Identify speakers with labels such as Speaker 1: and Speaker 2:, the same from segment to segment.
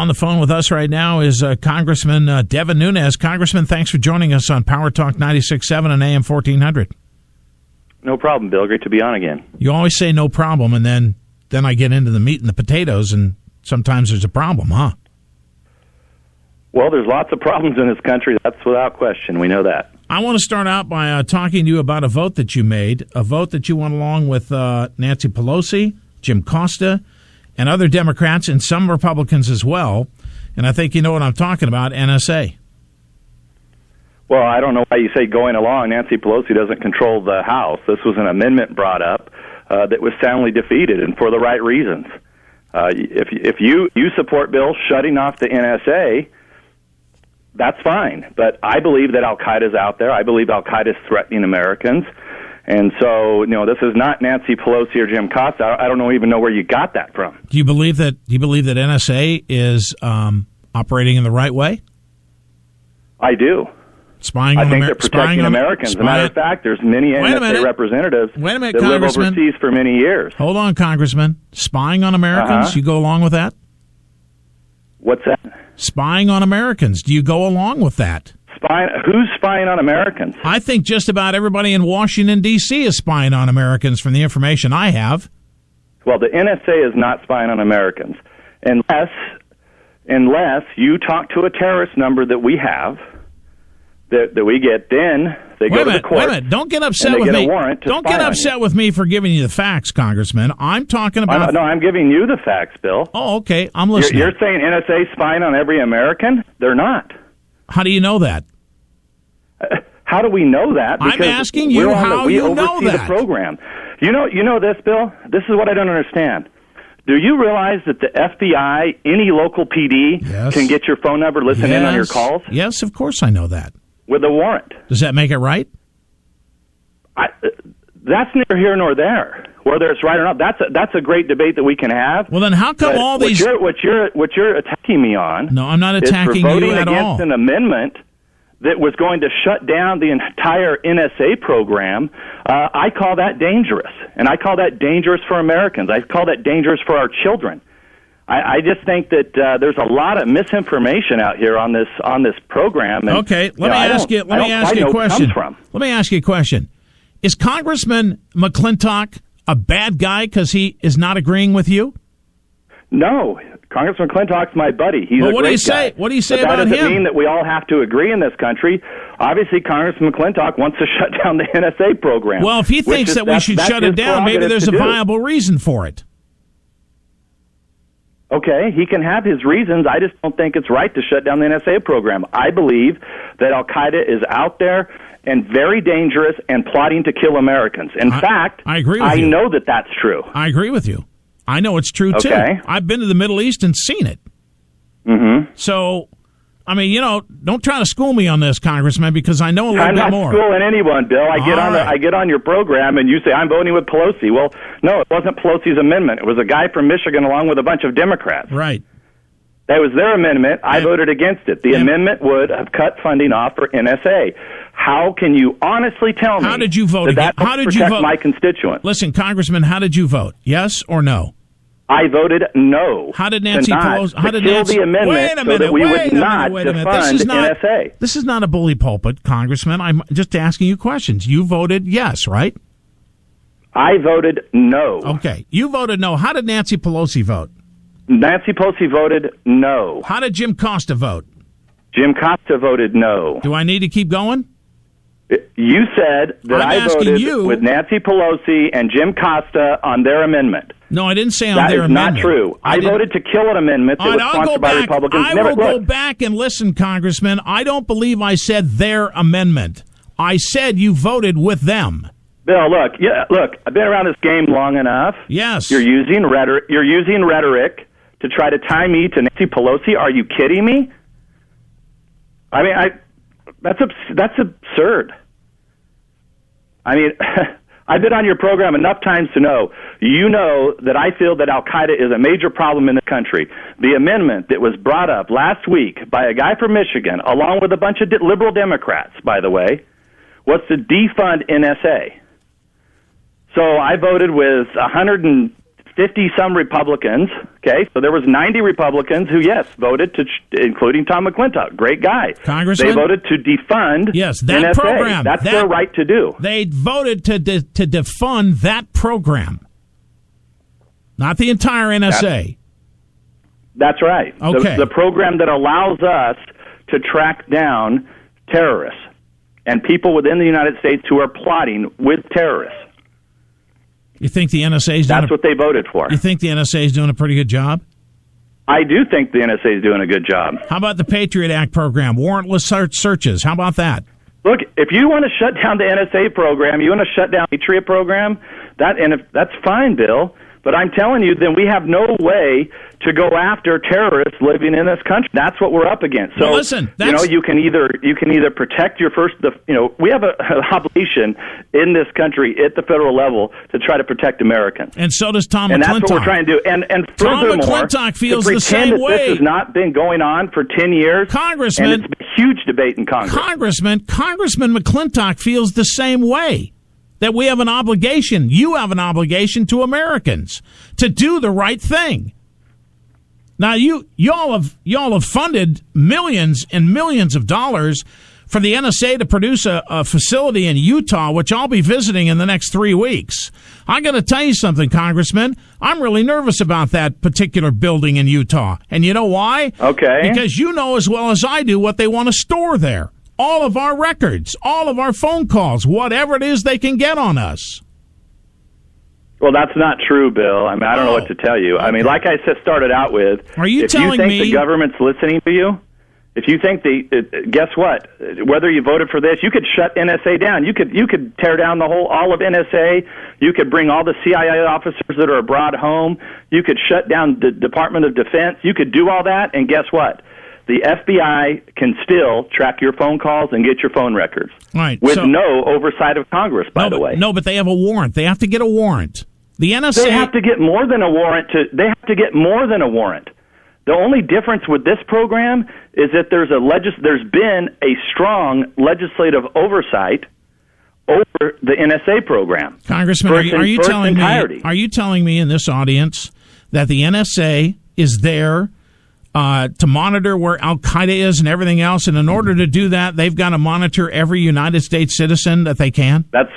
Speaker 1: On the phone with us right now is Congressman Devin Nunes. Congressman, thanks for joining us on Power Talk 96.7 and AM 1400.
Speaker 2: No problem, Bill. Great to be on again.
Speaker 1: You always say no problem, and then I get into the meat and the potatoes, and sometimes there's a problem, huh?
Speaker 2: Well, there's lots of problems in this country. That's without question. We know that.
Speaker 1: I want to start out by talking to you about a vote that you made, a vote that you went along with Nancy Pelosi, Jim Costa, and other Democrats, and some Republicans as well. And I think you know what I'm talking about, NSA.
Speaker 2: Well, I don't know why you say going along. Nancy Pelosi doesn't control the House. This was an amendment brought up that was soundly defeated, and for the right reasons. If you support Bill shutting off the NSA, that's fine. But I believe that Al-Qaeda's out there. I believe Al-Qaeda's threatening Americans. And so, this is not Nancy Pelosi or Jim Costa. I don't even know where you got that from.
Speaker 1: Do you believe that NSA is operating in the right way?
Speaker 2: I do.
Speaker 1: Spying
Speaker 2: I
Speaker 1: on
Speaker 2: think they're protecting Americans. As a matter of fact, there's many NSA representatives that live overseas for many years.
Speaker 1: Hold on, Congressman. Spying on Americans? You go along with that?
Speaker 2: What's that?
Speaker 1: Spying on Americans. Do you go along with that?
Speaker 2: Who's spying on Americans?
Speaker 1: I think just about everybody in Washington, D.C. is spying on Americans from the information I have.
Speaker 2: Well, the NSA is not spying on Americans. Unless you talk to a terrorist number that we have, that we get, then they go to the court.
Speaker 1: Wait a minute. Don't get upset with me. Don't get upset with me for giving you the facts, Congressman. I'm talking about...
Speaker 2: No, I'm giving you the facts, Bill.
Speaker 1: Oh, okay. I'm listening.
Speaker 2: You're saying NSA spying on every American? They're not.
Speaker 1: How do you know that?
Speaker 2: How do we know that? Because
Speaker 1: I'm asking you how you know that.
Speaker 2: We oversee the program. You know this, Bill? This is what I don't understand. Do you realize that the FBI, any local PD, can get your phone number, listen in on your calls?
Speaker 1: Yes, of course I know that.
Speaker 2: With a warrant.
Speaker 1: Does that make it right?
Speaker 2: That's neither here nor there. Whether it's right or not, that's a great debate that we can have.
Speaker 1: Well, then how come all these...
Speaker 2: What you're attacking me on...
Speaker 1: No, I'm not attacking you at all.
Speaker 2: Is for voting against an amendment that was going to shut down the entire NSA program. I call that dangerous. And I call that dangerous for Americans. I call that dangerous for our children. I just think that there's a lot of misinformation out here on this program. And,
Speaker 1: okay, let me ask you a question. Let me ask you a question. Is Congressman McClintock a bad guy because he is not agreeing with you?
Speaker 2: No, Congressman McClintock's my buddy. He's
Speaker 1: a great guy. What do you say about him?
Speaker 2: That doesn't mean that we all have to agree in this country. Obviously, Congressman McClintock wants to shut down the NSA program.
Speaker 1: Well, if he thinks that we should shut it down, maybe there's a viable reason for it.
Speaker 2: Okay, he can have his reasons. I just don't think it's right to shut down the NSA program. I believe that Al-Qaeda is out there and very dangerous and plotting to kill Americans. In fact,
Speaker 1: I agree with you.
Speaker 2: I know that that's true.
Speaker 1: I agree with you. I know it's true, too. I've been to the Middle East and seen it. Mm-hmm. So, I mean, don't try to school me on this, Congressman, because I know a little bit more.
Speaker 2: I'm not schooling anyone, Bill. I get on your program, and you say, I'm voting with Pelosi. Well, no, it wasn't Pelosi's amendment. It was a guy from Michigan along with a bunch of Democrats.
Speaker 1: Right.
Speaker 2: That was their amendment. I voted against it. The amendment would have cut funding off for NSA. How can you honestly tell me
Speaker 1: how did you vote
Speaker 2: that protect my constituents?
Speaker 1: Listen, Congressman, how did you vote? Yes or no?
Speaker 2: I voted no.
Speaker 1: How did Nancy Pelosi?
Speaker 2: How did Nancy? The amendment so that we would not defund NSA.
Speaker 1: This is not a bully pulpit, Congressman. I'm just asking you questions. You voted yes, right?
Speaker 2: I voted no.
Speaker 1: Okay, you voted no. How did Nancy Pelosi vote?
Speaker 2: Nancy Pelosi voted no.
Speaker 1: How did Jim Costa vote?
Speaker 2: Jim Costa voted no.
Speaker 1: Do I need to keep going?
Speaker 2: You said that I voted with Nancy Pelosi and Jim Costa on their amendment.
Speaker 1: No, I didn't say on their amendment.
Speaker 2: That is not true. I voted to kill an amendment that was sponsored by Republicans.
Speaker 1: I will go back and listen, Congressman. I don't believe I said their amendment. I said you voted with them.
Speaker 2: Bill, look. I've been around this game long enough.
Speaker 1: Yes.
Speaker 2: You're using rhetoric to try to tie me to Nancy Pelosi. Are you kidding me? I mean, that's absurd. I mean, I've been on your program enough times to know, that I feel that Al-Qaeda is a major problem in the country. The amendment that was brought up last week by a guy from Michigan, along with a bunch of liberal Democrats, by the way, was to defund NSA. So I voted with 150 50-some Republicans, okay? So there was 90 Republicans who, yes, voted to, including Tom McClintock, great guy.
Speaker 1: Congressman?
Speaker 2: They voted to defund
Speaker 1: that
Speaker 2: NSA.
Speaker 1: program.
Speaker 2: That's their right to do.
Speaker 1: They voted to defund that program, not the entire NSA.
Speaker 2: That's right.
Speaker 1: Okay.
Speaker 2: The program that allows us to track down terrorists and people within the United States who are plotting with terrorists.
Speaker 1: You think the NSA is
Speaker 2: That's what they voted for.
Speaker 1: You think the NSA is doing a pretty good job?
Speaker 2: I do think the NSA is doing a good job.
Speaker 1: How about the Patriot Act program, warrantless searches? How about that?
Speaker 2: Look, if you want to shut down the NSA program, you want to shut down the Patriot program, that's fine, Bill. But I'm telling you, then we have no way to go after terrorists living in this country. That's what we're up against. So,
Speaker 1: well, listen,
Speaker 2: you can either protect your we have an obligation in this country at the federal level to try to protect Americans.
Speaker 1: And so does Tom McClintock.
Speaker 2: And that's what we're trying to do. And
Speaker 1: Tom
Speaker 2: furthermore,
Speaker 1: McClintock feels
Speaker 2: to
Speaker 1: the same
Speaker 2: pretend that
Speaker 1: way.
Speaker 2: this has not been going on for 10 years,
Speaker 1: Congressman,
Speaker 2: and it's been a huge debate in Congress.
Speaker 1: Congressman McClintock feels the same way. That we have an obligation, you have an obligation to Americans to do the right thing. Now, y'all have funded millions and millions of dollars for the NSA to produce a facility in Utah, which I'll be visiting in the next 3 weeks. I'm going to tell you something, Congressman. I'm really nervous about that particular building in Utah. And you know why?
Speaker 2: Okay.
Speaker 1: Because you know as well as I do what they want to store there. All of our records, all of our phone calls, whatever it is they can get on us.
Speaker 2: Well, that's not true, Bill. I mean, I don't know what to tell you. I mean, like I started out with,
Speaker 1: are you
Speaker 2: if you think the government's listening to you, if you think guess what? Whether you voted for this, you could shut NSA down. You could tear down all of NSA. You could bring all the CIA officers that are abroad home. You could shut down the Department of Defense. You could do all that, and guess what? The FBI can still track your phone calls and get your phone records.
Speaker 1: Right.
Speaker 2: With no oversight of Congress, by the way.
Speaker 1: No, but they have a warrant. They have to get a warrant. The NSA...
Speaker 2: They have to get more than a warrant. The only difference with this program is that there's been a strong legislative oversight over the NSA program.
Speaker 1: Congressman, are you telling me in this audience that the NSA is there to monitor where Al-Qaeda is and everything else, and in order to do that, they've got to monitor every United States citizen that they can?
Speaker 2: That's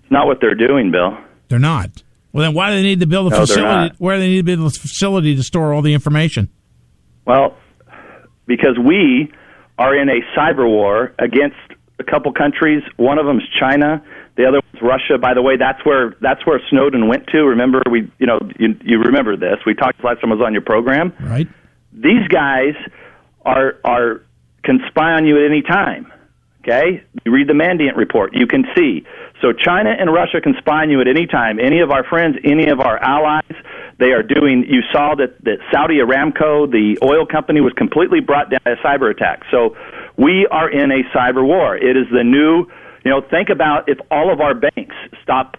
Speaker 2: not what they're doing, Bill.
Speaker 1: They're not. Well, then why do they need to build a facility? Where do they need to build a facility to store all the information?
Speaker 2: Well, because we are in a cyber war against a couple countries. One of them is China. The other is Russia. By the way, that's where Snowden went to. Remember, you remember this. We talked last time I was on your program.
Speaker 1: Right.
Speaker 2: These guys can spy on you at any time. Okay? You read the Mandiant report. You can see. So China and Russia can spy on you at any time. Any of our friends, any of our allies, they are doing. You saw that Saudi Aramco, the oil company, was completely brought down by a cyber attack. So we are in a cyber war. It is the new. Think about if all of our banks stop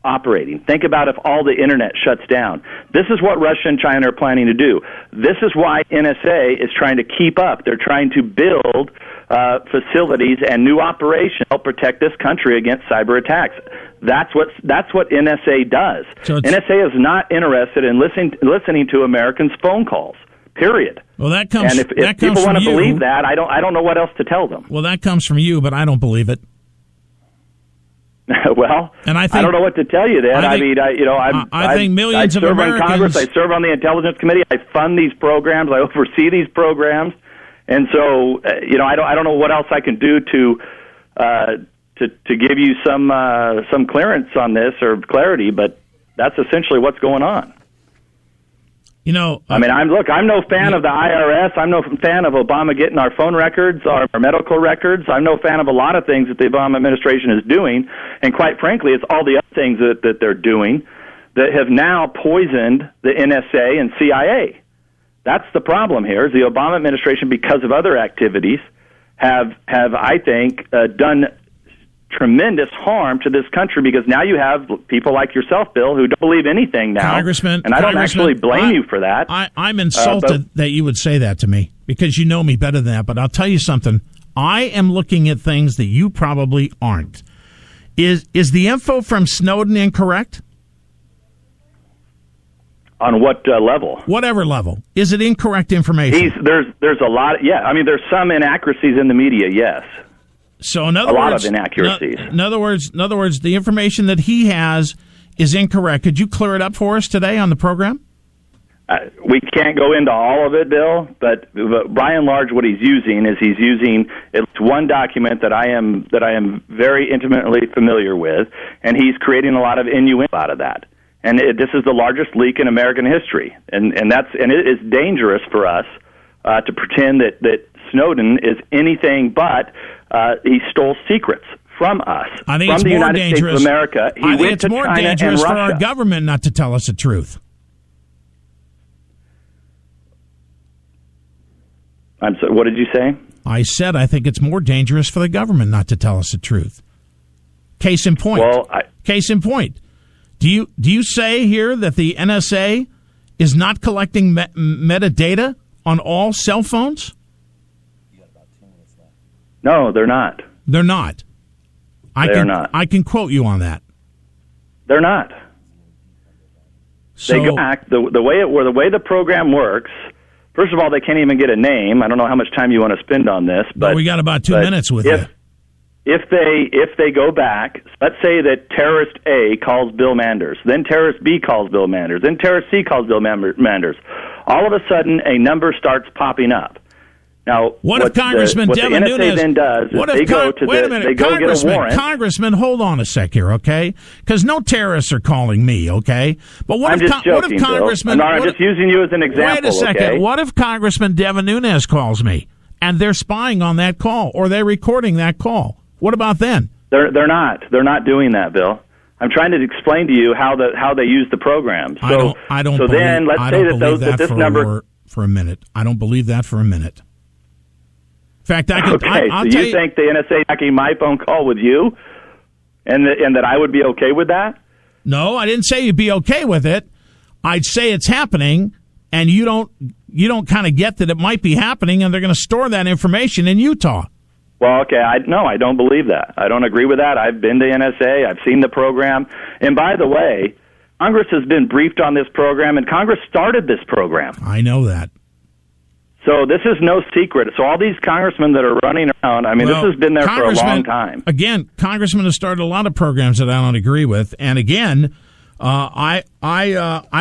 Speaker 2: operating. Think about if all the internet shuts down. This is what Russia and China are planning to do. This is why NSA is trying to keep up. They're trying to build facilities and new operations to help protect this country against cyber attacks. That's what NSA does. So NSA is not interested in listening to Americans' phone calls. Period.
Speaker 1: Well, that comes.
Speaker 2: And if people want to believe that, I don't know what else to tell them.
Speaker 1: Well, that comes from you, but I don't believe it.
Speaker 2: Well,
Speaker 1: and I
Speaker 2: don't know what to tell you. Then
Speaker 1: I think millions of Americans.
Speaker 2: I serve on Congress. I serve on the Intelligence Committee. I fund these programs. I oversee these programs, and so I don't know what else I can do to give you some clearance on this or clarity. But that's essentially what's going on. I'm no fan of the IRS. I'm no fan of Obama getting our phone records, our medical records. I'm no fan of a lot of things that the Obama administration is doing. And quite frankly, it's all the other things that they're doing that have now poisoned the NSA and CIA. That's the problem here, is the Obama administration, because of other activities, have I think, done tremendous harm to this country, because now you have people like yourself, Bill, who don't believe anything now.
Speaker 1: Congressman,
Speaker 2: and I don't actually blame you for that.
Speaker 1: I'm insulted that you would say that to me, because you know me better than that. But I'll tell you something. I am looking at things that you probably aren't. Is the info from Snowden incorrect?
Speaker 2: On what level?
Speaker 1: Whatever level. Is it incorrect information?
Speaker 2: There's a lot. Yeah, I mean, there's some inaccuracies in the media. Yes.
Speaker 1: So in other
Speaker 2: words, a lot
Speaker 1: of
Speaker 2: inaccuracies.
Speaker 1: In other words, the information that he has is incorrect. Could you clear it up for us today on the program?
Speaker 2: We can't go into all of it, Bill, but by and large, what he's using it's one document that I am very intimately familiar with, and he's creating a lot of innuendo out of that. And this is the largest leak in American history, and it is dangerous for us to pretend that Snowden is anything but he stole secrets from us,
Speaker 1: I think
Speaker 2: from
Speaker 1: it's
Speaker 2: the
Speaker 1: more
Speaker 2: United
Speaker 1: dangerous.
Speaker 2: States of America. He
Speaker 1: I think
Speaker 2: went
Speaker 1: it's
Speaker 2: to
Speaker 1: more
Speaker 2: China
Speaker 1: dangerous
Speaker 2: and
Speaker 1: for
Speaker 2: Russia.
Speaker 1: our government not to tell us the truth.
Speaker 2: I'm sorry, what did you say?
Speaker 1: I said I think it's more dangerous for the government not to tell us the truth. Case in point. Case in point. Do you say here that the NSA is not collecting metadata on all cell phones?
Speaker 2: No, they're not.
Speaker 1: They're not.
Speaker 2: They're not.
Speaker 1: I can quote you on that.
Speaker 2: They're not.
Speaker 1: So,
Speaker 2: they go back the way the program works. First of all, they can't even get a name. I don't know how much time you want to spend on this, but
Speaker 1: we got about 2 minutes with you.
Speaker 2: If they go back, let's say that terrorist A calls Bill Manders, then terrorist B calls Bill Manders, then terrorist C calls Bill Manders. All of a sudden, a number starts popping up. Now,
Speaker 1: what if Congressman Devin Nunes
Speaker 2: then does is they go to
Speaker 1: wait a minute,
Speaker 2: they go get a warrant.
Speaker 1: Congressman, hold on a sec here, okay? Because no terrorists are calling me, okay? But
Speaker 2: I'm just joking,
Speaker 1: Congressman?
Speaker 2: Bill. I'm just using you as an example.
Speaker 1: Wait a second.
Speaker 2: Okay?
Speaker 1: What if Congressman Devin Nunes calls me and they're spying on that call or they're recording that call? What about then?
Speaker 2: They're not. They're not doing that, Bill. I'm trying to explain to you how they use the program. So
Speaker 1: I don't.
Speaker 2: So
Speaker 1: believe,
Speaker 2: then let's
Speaker 1: I
Speaker 2: say
Speaker 1: don't
Speaker 2: that this number
Speaker 1: for a minute. I don't believe that for a minute. In fact, I can.
Speaker 2: Okay,
Speaker 1: I'll
Speaker 2: so
Speaker 1: tell
Speaker 2: you think the NSA hacking my phone call with you, and that I would be okay with that?
Speaker 1: No, I didn't say you'd be okay with it. I'd say it's happening, and you don't kind of get that it might be happening, and they're going to store that information in Utah.
Speaker 2: Well, okay, I don't believe that. I don't agree with that. I've been to NSA. I've seen the program. And by the way, Congress has been briefed on this program, and Congress started this program.
Speaker 1: I know that.
Speaker 2: So this is no secret. So all these congressmen that are running around, I mean, this has been there for a long time.
Speaker 1: Again, congressmen have started a lot of programs that I don't agree with. And again, I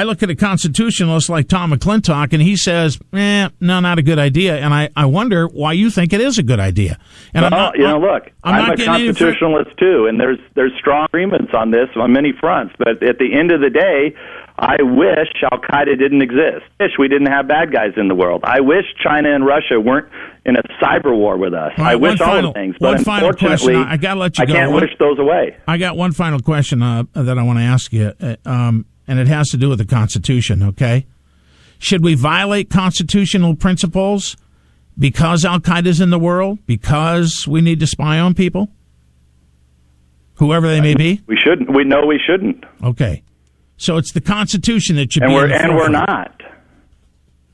Speaker 1: look at a constitutionalist like Tom McClintock, and he says, no, not a good idea. And I wonder why you think it is a good idea. And
Speaker 2: look, I'm a constitutionalist too, and there's strong agreements on this on many fronts. But at the end of the day, I wish Al-Qaeda didn't exist. I wish we didn't have bad guys in the world. I wish China and Russia weren't in a cyber war with us. I wish all those things. But unfortunately,
Speaker 1: I gotta let you go.
Speaker 2: I can't wish those away.
Speaker 1: I got one final question that I want to ask you, and it has to do with the Constitution, okay? Should we violate constitutional principles because Al-Qaeda's in the world? Because we need to spy on people? Whoever they may be?
Speaker 2: We shouldn't. We know we shouldn't.
Speaker 1: Okay. So it's the Constitution that should be.
Speaker 2: And we're not.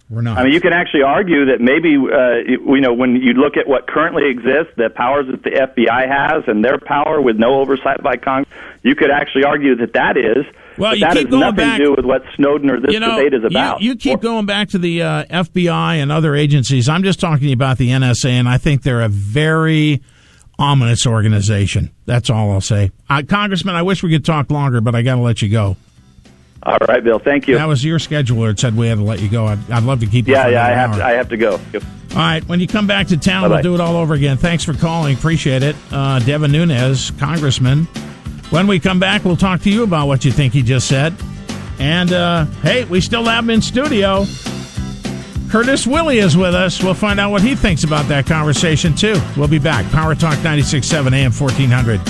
Speaker 1: We're not.
Speaker 2: I mean, you can actually argue that maybe when you look at what currently exists, the powers that the FBI has, and their power with no oversight by Congress, you could actually argue that is.
Speaker 1: Well,
Speaker 2: but that has nothing to do with what Snowden or this debate is about.
Speaker 1: You keep going back to the FBI and other agencies. I'm just talking about the NSA, and I think they're a very ominous organization. That's all I'll say. Congressman, I wish we could talk longer, but I got to let you go.
Speaker 2: All right, Bill. Thank you.
Speaker 1: That was your scheduler. It said we had to let you go. I'd love to keep you.
Speaker 2: I have to go. Yep.
Speaker 1: All right. When you come back to town,
Speaker 2: Bye-bye.
Speaker 1: We'll do it all over again. Thanks for calling. Appreciate it. Devin Nunes, Congressman. When we come back, we'll talk to you about what you think he just said. And, hey, we still have him in studio. Curtis Willie is with us. We'll find out what he thinks about that conversation, too. We'll be back. Power Talk 96.7 AM 1400.